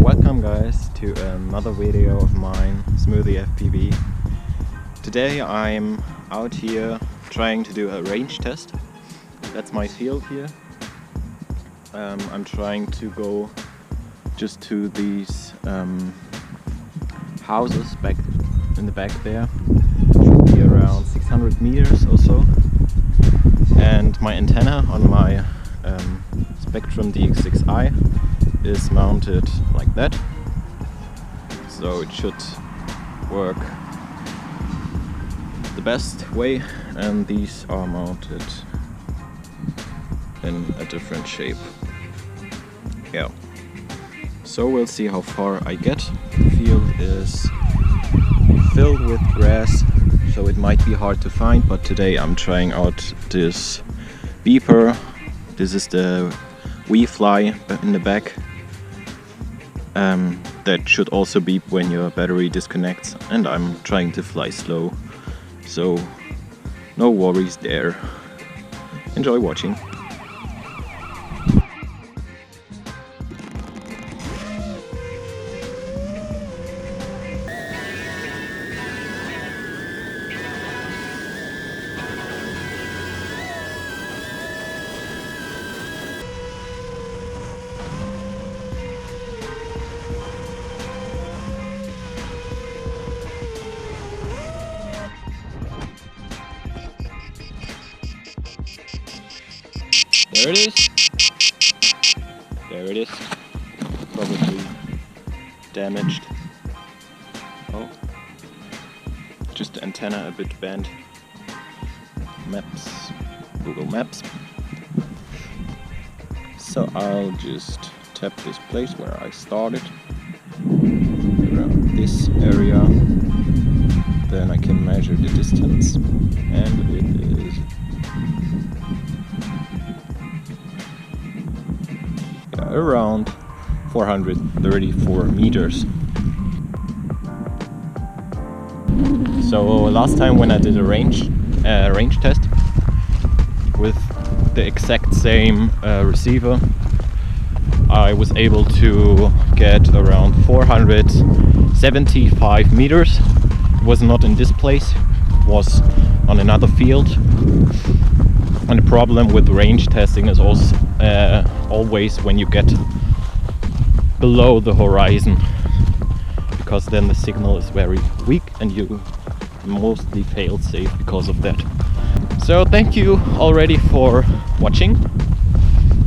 Welcome guys to another video of mine, Smoothie FPV. Today I'm out here trying to do a range test. That's my field here. I'm trying to go just to these houses back in the back there. Should be around 600 meters or so. And my antenna on my Spektrum DX6i is mounted like that, so it should work the best way, and these are mounted in a different shape. Yeah, so we'll see how far I get. The field is filled with grass, so it might be hard to find, but today I'm trying out this beeper. This is the WeFly in the back. That should also beep when your battery disconnects, and I'm trying to fly slow, so no worries there. Enjoy watching. There it is. There it is. Probably damaged. Oh, just the antenna a bit bent. Maps, Google Maps. So I'll just tap this place where I started, around this area. Then I can measure the distance, and it is around 434 meters. So last time when I did a range test with the exact same receiver, I was able to get around 475 meters. It was not in this place, it was on another field. And the problem with range testing is also always when you get below the horizon, because then the signal is very weak and you mostly fail safe because of that. So thank you already for watching.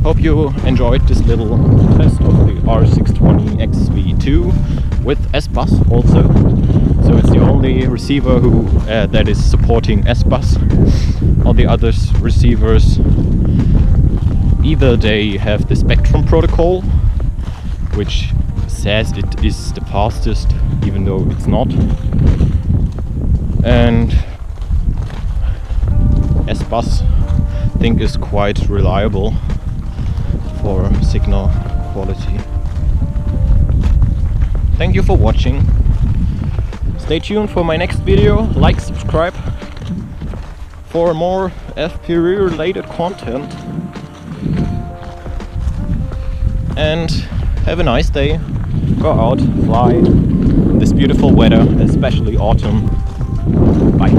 Hope you enjoyed this little test of the R620X V2 with SBus also. So it's the only receiver that is supporting SBus. All the other receivers, either they have the Spektrum protocol, which says it is the fastest, even though it's not, and SBus I think is quite reliable for signal quality. Thank you for watching. Stay tuned for my next video. Like, subscribe for more FPV related content, and have a nice day. Go out, fly in this beautiful weather, especially autumn. Bye.